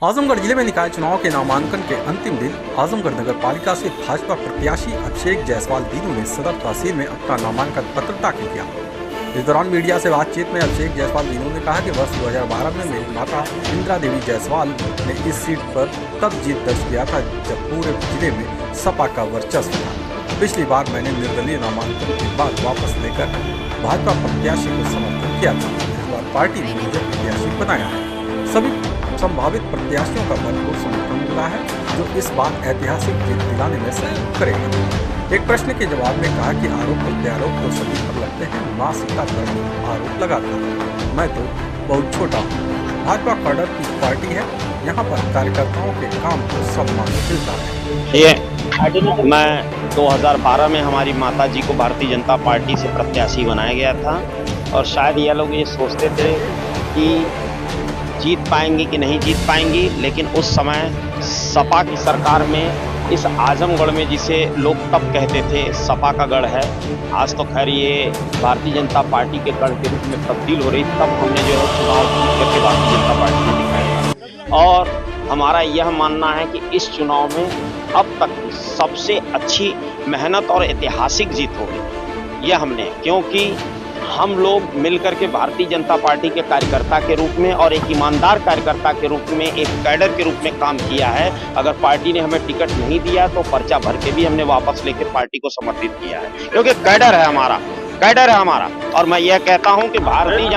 आजमगढ़ जिले में निकाय चुनाव के नामांकन के अंतिम दिन आजमगढ़ नगर पालिका से भाजपा प्रत्याशी अभिषेक जायसवाल दीनू ने सदर तहसील में अपना नामांकन पत्र दाखिल किया। इस दौरान मीडिया से बातचीत में अभिषेक जायसवाल दीनू ने कहा कि वर्ष 2012 में मेरी माता इंदिरा देवी जायसवाल ने इस सीट पर तब जीत दर्ज किया था जब पूरे जिले में सपा का वर्चस्व था। पिछली बार मैंने निर्दलीय नामांकन के बाद वापस लेकर भाजपा प्रत्याशी को समर्थन किया था। इस बार पार्टी ने मुझे प्रत्याशी बनाया है। सभी संभावित प्रत्याशियों का भरपूर समर्थन मिला है जो इस बार ऐतिहासिक जीत दिलाने में सहयोग करेगा। एक प्रश्न के जवाब में कहा कि आरोप प्रत्यारोप तो सभी पर लगते हैं, मां सीता पर आरोप लगाता है। मैं तो बहुत छोटा हूँ। भाजपा कैडर की पार्टी है, यहाँ पर कार्यकर्ताओं के काम को सम्मान मिलता है। ये मैं 2012 में हमारी माता जी को भारतीय जनता पार्टी से प्रत्याशी बनाया गया था और शायद ये लोग ये सोचते थे कि जीत पाएंगे कि नहीं जीत पाएंगी, लेकिन उस समय सपा की सरकार में इस आजमगढ़ में जिसे लोग तब कहते थे सपा का गढ़ है, आज तो खैर ये भारतीय जनता पार्टी के गढ़ के रूप में तब्दील हो रही। तब हमने जो है चुनाव करके भारतीय जनता पार्टी में दिखाया और हमारा यह मानना है कि इस चुनाव में अब तक सबसे अच्छी मेहनत और ऐतिहासिक जीत होगी। यह हमने, क्योंकि हम लोग मिलकर के भारतीय जनता पार्टी के कार्यकर्ता के रूप में और एक ईमानदार कार्यकर्ता के रूप में, एक कैडर के रूप में काम किया है। अगर पार्टी ने हमें टिकट नहीं दिया तो पर्चा भर के भी हमने वापस लेकर पार्टी को समर्थित किया है, क्योंकि कैडर है हमारा। और मैं यह कहता हूं कि भारतीय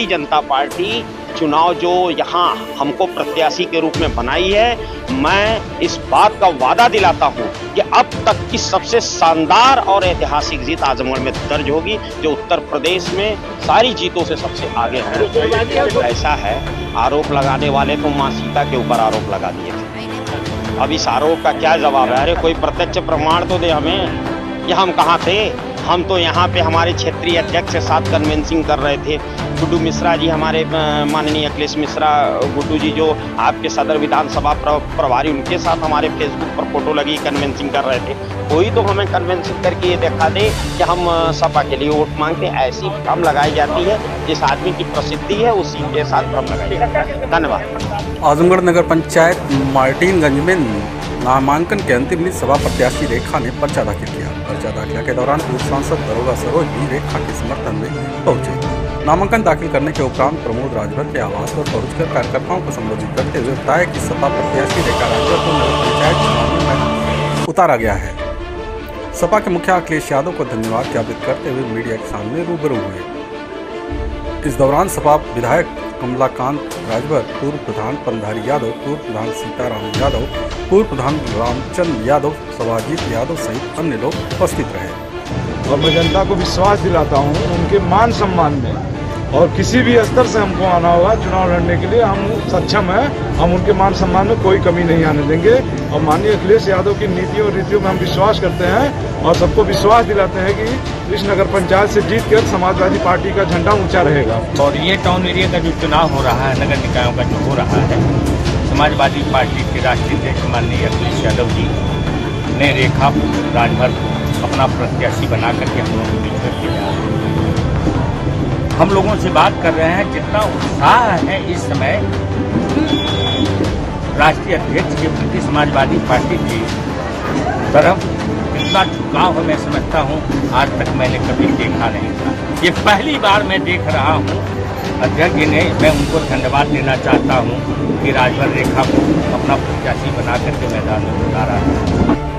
जनता पार्टी चुनाव जो यहाँ हमको प्रत्याशी के रूप में बनाई है, मैं इस बात का वादा दिलाता हूँ कि अब तक की सबसे शानदार और ऐतिहासिक जीत आजमगढ़ में दर्ज होगी, जो उत्तर प्रदेश में सारी जीतों से सबसे आगे है। ऐसा है, आरोप लगाने वाले तो मां सीता के ऊपर आरोप लगा दिए थे। अब इस आरोप का क्या जवाब है? अरे कोई प्रत्यक्ष प्रमाण तो दे हमें कि हम कहाँ थे। हम तो यहाँ पे हमारे क्षेत्रीय अध्यक्ष के साथ कन्वेंसिंग कर रहे थे। गुड्डू मिश्रा जी, हमारे माननीय अखिलेश मिश्रा गुड्डू जी जो आपके सदर विधानसभा प्रभारी, उनके साथ हमारे फेसबुक पर फोटो लगी कन्वेंसिंग कर रहे थे। कोई तो हमें कन्वेंसिंग करके ये दिखा दे कि हम सपा के लिए वोट मांगते। ऐसी भ्रम लगाई जाती है, जिस आदमी की प्रसिद्धि है उसी के साथ भ्रम लगाई जाती है। धन्यवाद। आजमगढ़ नगर पंचायत मार्टिनगंज में नामांकन के अंतिम दिन सभा प्रत्याशी रेखा ने पर्चा दाखिल किया। पर्चा दाखिला के दौरान पूर्व सांसद दरोगा सरोज भी रेखा के समर्थन में पहुंचे। नामांकन दाखिल करने के उपरांत प्रमोद राजभर के आवास पर पहुंचकर कार्यकर्ताओं को संबोधित करते हुए बताया कि सपा प्रत्याशी रेखा राजभर को नगर पंचायत चुनाव में उतारा गया है। सपा के मुखिया अखिलेश यादव को धन्यवाद ज्ञापित करते हुए मीडिया के सामने रूबरू हुए। इस दौरान सपा विधायक कमलाकांत राजभर, पूर्व प्रधान पंधारी यादव, पूर्व प्रधान सीताराम यादव, पूर्व प्रधान रामचंद्र यादव, सवाजीत यादव सहित अन्य लोग उपस्थित रहे। और मैं जनता को विश्वास दिलाता हूँ उनके मान सम्मान में, और किसी भी स्तर से हमको आना होगा चुनाव लड़ने के लिए हम सक्षम हैं। हम उनके मान सम्मान में कोई कमी नहीं आने देंगे और माननीय अखिलेश यादव की नीतियों और रीतियों में हम विश्वास करते हैं और सबको विश्वास दिलाते हैं कि इस नगर पंचायत से जीत कर समाजवादी पार्टी का झंडा ऊंचा रहेगा। और ये टाउन एरिया का जो चुनाव हो रहा है, नगर निकायों का जो हो रहा है, समाजवादी पार्टी के राष्ट्रीय अध्यक्ष माननीय अखिलेश यादव जी ने रेखा राजभर को अपना प्रत्याशी बना करके हम लोगों को बीच किया। हम लोगों से बात कर रहे हैं, जितना उत्साह है इस समय राष्ट्रीय अध्यक्ष के प्रति समाजवादी पार्टी की तरफ, इतना झुकाव है, मैं समझता हूँ आज तक मैंने कभी देखा नहीं था। ये पहली बार मैं देख रहा हूँ। अध्यक्ष जी ने, मैं उनको धन्यवाद देना चाहता हूँ कि राजभर रेखा को अपना प्रत्याशी बना करके मैदान में उतारा।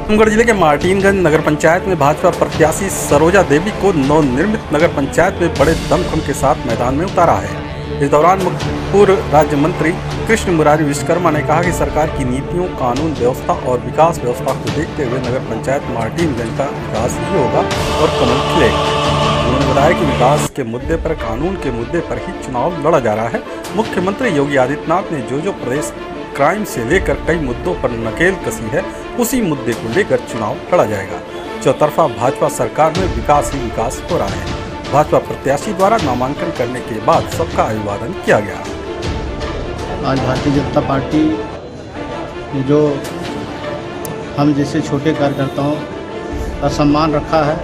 आजमगढ़ जिले के मार्टिनगंज नगर पंचायत में भाजपा प्रत्याशी सरोजा देवी को नवनिर्मित नगर पंचायत में बड़े दमखम के साथ मैदान में उतारा है। इस दौरान पूर्व राज्य मंत्री कृष्ण मुरारी विश्वकर्मा ने कहा कि सरकार की नीतियों, कानून व्यवस्था और विकास व्यवस्था को देखते हुए नगर पंचायत मार्टिनगंज का विकास ही होगा और कमल खिलेगा। उन्होंने बताया कि विकास के मुद्दे पर, कानून के मुद्दे पर ही चुनाव लड़ा जा रहा है। मुख्यमंत्री योगी आदित्यनाथ ने जो प्रदेश क्राइम से लेकर कई मुद्दों पर नकेल कसी है, उसी मुद्दे को लेकर चुनाव लड़ा जाएगा। चौतरफा भाजपा सरकार में विकास ही विकास हो रहा है। भाजपा प्रत्याशी द्वारा नामांकन करने के बाद सबका अभिवादन किया गया। आज भारतीय जनता पार्टी ने जो हम जैसे छोटे कार्यकर्ताओं का सम्मान रखा है,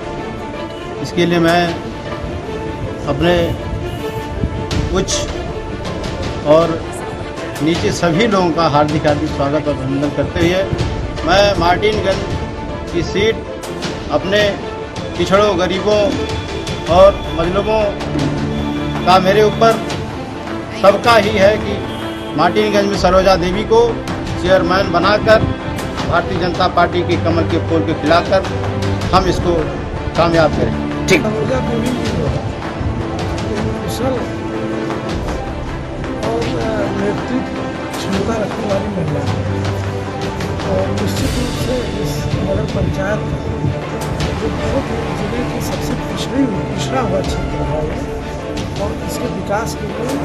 इसके लिए मैं अपने कुछ और नीचे सभी लोगों का हार्दिक स्वागत और अभिनंदन करते हुए मैं मार्टिनगंज की सीट अपने पिछड़ों, गरीबों और मजलूमों का मेरे ऊपर सबका ही है कि मार्टिनगंज में सरोजा देवी को चेयरमैन बनाकर भारतीय जनता पार्टी के कमल के फूल को खिलाकर हम इसको कामयाब करें। ठीक। सरोजा देवी कुशल और नेतृत्व क्षमता रखने वाली महिला है और निश्चित रूप से इस नगर पंचायत जो बहुत जिले की सबसे पिछड़ा हुआ क्षेत्र है और इसके विकास के लिए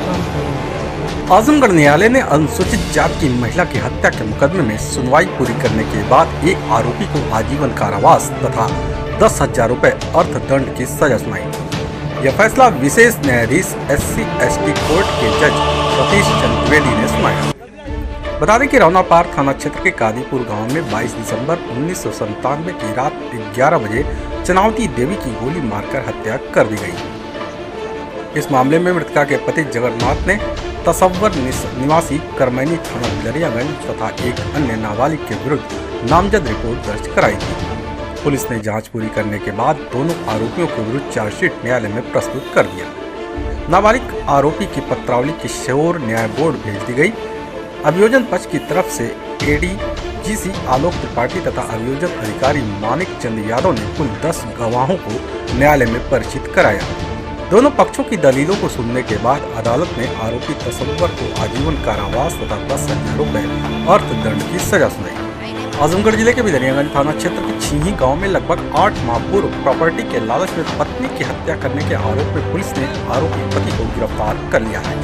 काम करेंगे। आजमगढ़ न्यायालय ने अनुसूचित जाति की महिला की हत्या के मुकदमे में सुनवाई पूरी करने के बाद एक आरोपी को आजीवन कारावास तथा 10,000 रुपए अर्थदंड की सजा सुनाई। यह फैसला विशेष न्यायाधीश SC/ST कोर्ट के जज सतीश चंद्र द्विवेदी ने सुनाया। बता दें कि रौनापार थाना क्षेत्र के कादीपुर गांव में 22 दिसंबर 1997 की रात 11 बजे चनावती देवी की गोली मारकर हत्या कर दी गई। इस मामले में मृतका के पति जगन्नाथ ने तसव्वर निवासी करमैनी थाना बिलरियागंज तथा एक अन्य नाबालिग के विरुद्ध नामजद रिपोर्ट दर्ज कराई थी। पुलिस ने जांच पूरी करने के बाद दोनों आरोपियों के विरुद्ध चार्जशीट न्यायालय में प्रस्तुत कर दिया। नाबालिग आरोपी की पत्रावली किशोर न्याय बोर्ड भेज दी गई। अभियोजन पक्ष की तरफ से ADGC आलोक त्रिपाठी तथा अभियोजन अधिकारी मानिक चंद यादव ने कुल 10 गवाहों को न्यायालय में परिचित कराया। दोनों पक्षों की दलीलों को सुनने के बाद अदालत ने आरोपी तसव्वर को आजीवन कारावास तथा 10,000 रुपए अर्थदंड की सजा सुनाई। आजमगढ़ जिले के बिलरियागंज थाना क्षेत्र के छीही गांव में लगभग 8 माह पूर्व प्रॉपर्टी के लालच में पत्नी की हत्या करने के आरोप में पुलिस ने आरोपी पति को गिरफ्तार कर लिया है।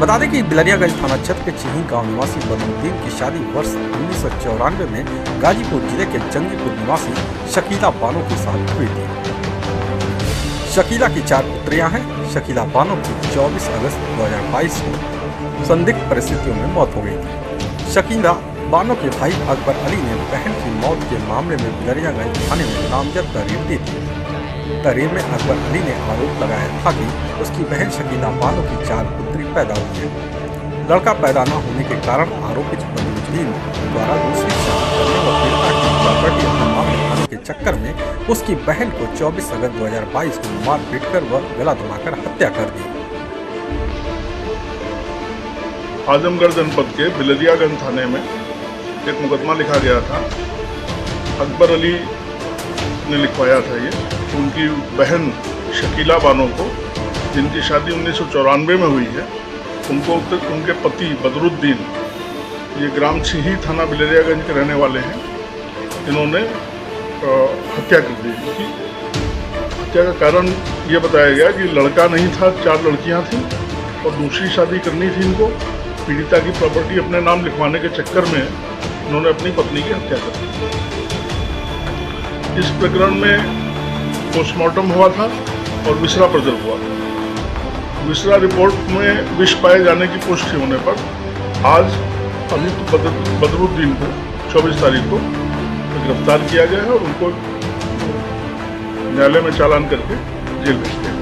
बता दें कि बिलरियागंज थाना क्षेत्र के छीही गांव निवासी बदरुद्दीन की शादी वर्ष 1994 में गाजीपुर जिले के जंगीपुर निवासी शकीला बानो के साथ हुई थी। शकीला की 4 पुत्रियां हैं। शकीला बानो की 24 अगस्त 2022 को संदिग्ध परिस्थितियों में मौत हो गई थी। शकीला बानो के भाई अकबर अली ने बहन की मौत के मामले में बिलरियागंज थाने में नामजद तहरीर दी थी। तहरीर में अकबर अली ने आरोप लगाया था कि उसकी बहन शकीला बानो की 4 पुत्री पैदा हुई है। लड़का पैदा न होने के कारण आरोपित बदरुद्दीन द्वारा दूसरी शादी करने व पीड़िता की प्रॉपर्टी अपने नाम लिखाने के चक्कर में उसकी बहन को 24 अगस्त 2022 को मार पीट कर व गला दबाकर हत्या कर दी। आजमगढ़ जनपद के बिलरियागंज थाने में एक मुकदमा लिखा गया था। अकबर अली ने लिखवाया था ये। उनकी बहन शकीला बानो को, जिनकी शादी 1994 में हुई है, उनको उनके पति बदरुद्दीन, ये ग्राम छीही थाना बिलरियागंज के रहने वाले हैं, इन्होंने हत्या कर दी। इनकी हत्या का कारण ये बताया गया कि लड़का नहीं था, 4 लड़कियां थीं और दूसरी शादी करनी थी इनको। पीड़िता की प्रॉपर्टी अपने नाम लिखवाने के चक्कर में उन्होंने अपनी पत्नी की हत्या कर दी। इस प्रकरण में पोस्टमार्टम हुआ था और विसरा प्रजल हुआ था। विसरा रिपोर्ट में विष पाए जाने की पुष्टि होने पर आज अभियुक्त बदरुद्दीन को 24 तारीख को गिरफ्तार किया गया है और उनको न्यायालय में चालान करके जेल भेज दिया गया।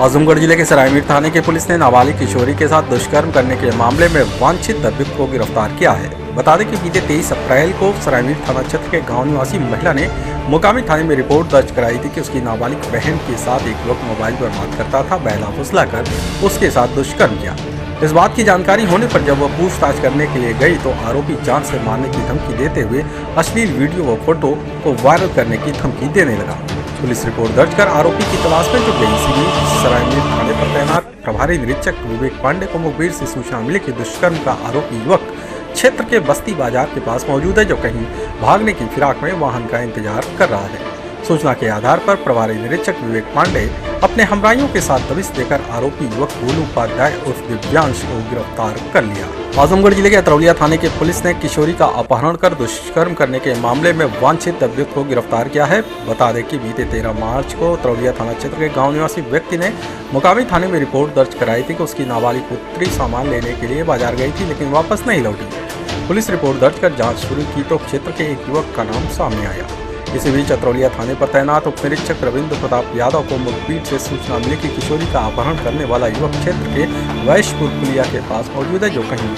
आजमगढ़ जिले के सरायमीर थाने की पुलिस ने नाबालिग किशोरी के साथ दुष्कर्म करने के मामले में वांछित अभियुक्त को गिरफ्तार किया है। बता दें कि बीते 23 अप्रैल को सरायमीर थाना क्षेत्र के गांव निवासी महिला ने मुकामी थाने में रिपोर्ट दर्ज कराई थी कि उसकी नाबालिग बहन के साथ एक युवक मोबाइल पर बात करता था, बहला फुसलाकर उसके साथ दुष्कर्म किया। इस बात की जानकारी होने पर जब वह पूछताछ करने के लिए गई तो आरोपी जान से मारने की धमकी देते हुए अश्लील वीडियो व फोटो को वायरल करने की धमकी देने लगा। पुलिस रिपोर्ट दर्ज कर आरोपी की तलाश में जुट गई। इसी सरायमीर थाने पर तैनात प्रभारी निरीक्षक विवेक पांडे को मुखबिर से सूचना मिली कि दुष्कर्म का आरोपी युवक क्षेत्र के बस्ती बाजार के पास मौजूद है, जो कहीं भागने की फिराक में वाहन का इंतजार कर रहा है। सूचना के आधार पर प्रभारी निरीक्षक विवेक पांडे अपने हमराइयों के साथ दबिश देकर आरोपी युवक गोलू उपाध्याय उर्फ दिव्यांश को गिरफ्तार कर लिया। आजमगढ़ जिले के अतरौलिया थाने की पुलिस ने किशोरी का अपहरण कर दुष्कर्म करने के मामले में वांछित अभियुक्त को गिरफ्तार किया है। बता दें कि बीते 13 मार्च को अतरौलिया थाना क्षेत्र के गाँव निवासी व्यक्ति ने मुकामी थाने में रिपोर्ट दर्ज कराई थी कि उसकी नाबालिग पुत्री सामान लेने के लिए बाजार गई थी, लेकिन वापस नहीं लौटी। पुलिस रिपोर्ट दर्ज कर जांच शुरू की तो क्षेत्र के एक युवक का नाम सामने आया। इसी बीच चतरौलिया थाने पर तैनात उप निरीक्षक रविंद्र प्रताप यादव को मुखबिर से सूचना मिली कि किशोरी का अपहरण करने वाला युवक क्षेत्र के वैश्यपुर पुलिया के पास मौजूद है, जो कहीं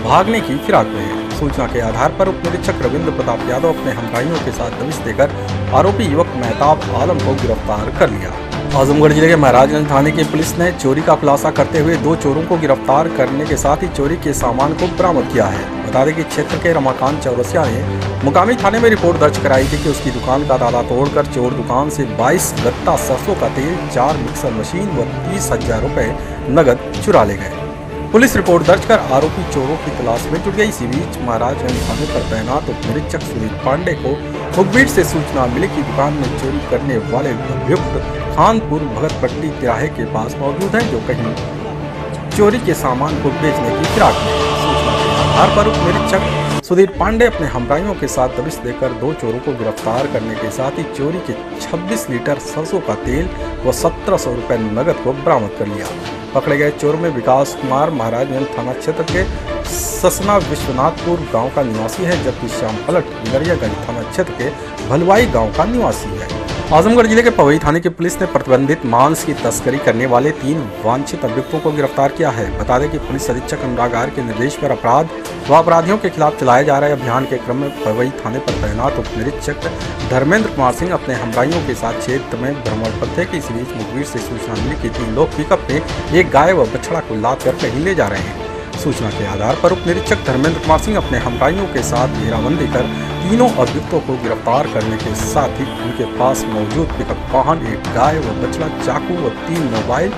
भागने की फिराक में है। सूचना के आधार पर उप निरीक्षक रविंद्र प्रताप यादव अपने हमराइयों के साथ दबिश देकर आरोपी युवक मेहताब आलम को गिरफ्तार कर लिया। आजमगढ़ जिले के महाराजगंज थाने की पुलिस ने चोरी का खुलासा करते हुए 2 चोरों को गिरफ्तार करने के साथ ही चोरी के सामान को बरामद किया है। बता दें कि क्षेत्र के रमाकांत चौरसिया ने मुकामी थाने में रिपोर्ट दर्ज कराई थी कि उसकी दुकान का ताला तोड़कर चोर दुकान से 22 गत्ता सरसों का तेल, 4 मिक्सर मशीन व 30,000 रुपए नगद चुरा ले गए। पुलिस रिपोर्ट दर्ज कर आरोपी चोरों की तलाश में जुट गई। इसी बीच महाराजगंज थाने पर तैनात उप निरीक्षक सुनील पांडे को मुखबिर से सूचना मिली कि दुकान में चोरी करने वाले अभियुक्त खानपुर भगतपट्टी तिराहे के पास मौजूद हैं, जो कहीं चोरी के सामान को बेचने की फिराक में है। सूचना के आधार पर उप निरीक्षक सुधीर पांडे अपने हमराइयों के साथ दबिश देकर 2 चोरों को गिरफ्तार करने के साथ ही चोरी के 26 लीटर सरसों का तेल व 1700 रुपए नगद को बरामद कर लिया। पकड़े गए चोर में विकास कुमार महाराजगंज थाना क्षेत्र के ससना विश्वनाथपुर गांव का निवासी है, जबकि श्याम पलट नगरियागंज थाना क्षेत्र के भलवाई गांव का निवासी है। आजमगढ़ जिले के पवई थाने की पुलिस ने प्रतिबंधित मांस की तस्करी करने वाले 3 वांछित अभियुक्तों को गिरफ्तार किया है। बता दें कि पुलिस अधीक्षक अनुराग आर के निर्देश पर अपराध व अपराधियों के खिलाफ चलाए जा रहे अभियान के क्रम में पवई थाने पर तैनात उप निरीक्षक धर्मेंद्र कुमार सिंह अपने हमराइयों के साथ क्षेत्र में भ्रमण पर थे कि इस बीच मुखबिर से सूचना मिली कि 3 लोग पिकअप में एक गाय व बछड़ा को लाद कर कहीं ले जा रहे हैं। सूचना के आधार पर उप निरीक्षक धर्मेंद्र कुमार सिंह अपने हमराइयों के साथ घेराबंदी कर तीनों अभियुक्तों को गिरफ्तार करने के साथ ही उनके पास मौजूद पिकअप वाहन, एक गाय व बछड़ा, चाकू व 3 मोबाइल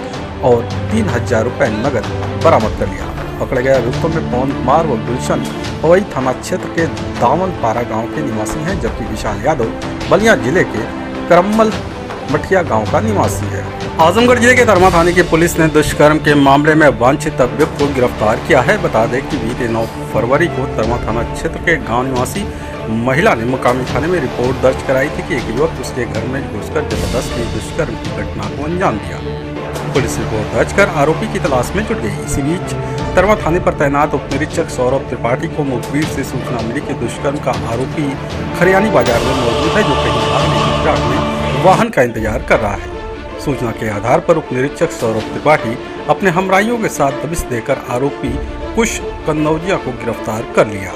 और 3000 रुपए नगद बरामद कर लिया। पकड़े गए अभियुक्तों में पवन कुमार व गुलशन पवई थाना क्षेत्र के दामनपारा गांव के निवासी हैं, जबकि विशाल यादव बलिया जिले के करम्मल मठिया गांव का निवासी है। आजमगढ़ जिले के धर्मा थाने की पुलिस ने दुष्कर्म के मामले में वांछित अभियुक्त को गिरफ्तार किया है। बता दें कि बीते 9 फरवरी को धर्मा थाना क्षेत्र के गांव निवासी महिला ने मुकामी थाने में रिपोर्ट दर्ज कराई थी कि एक युवक उसके घर में घुसकर जबरदस्ती दुष्कर्म की घटना को अंजाम दिया। पुलिस रिपोर्ट दर्ज कर आरोपी की तलाश में जुट गई। इसी बीच धर्मा थाने पर तैनात उप निरीक्षक सौरभ त्रिपाठी को मुखबिर से सूचना मिली कि दुष्कर्म का आरोपी खरियानी बाजार में मौजूद है, जो कहीं भागने की फिराक में वाहन का इंतजार कर रहा है। सूचना के आधार पर उप निरीक्षक सौरभ त्रिपाठी अपने हमराइयों के साथ दबिश देकर आरोपी कुश कन्नौजिया को गिरफ्तार कर लिया।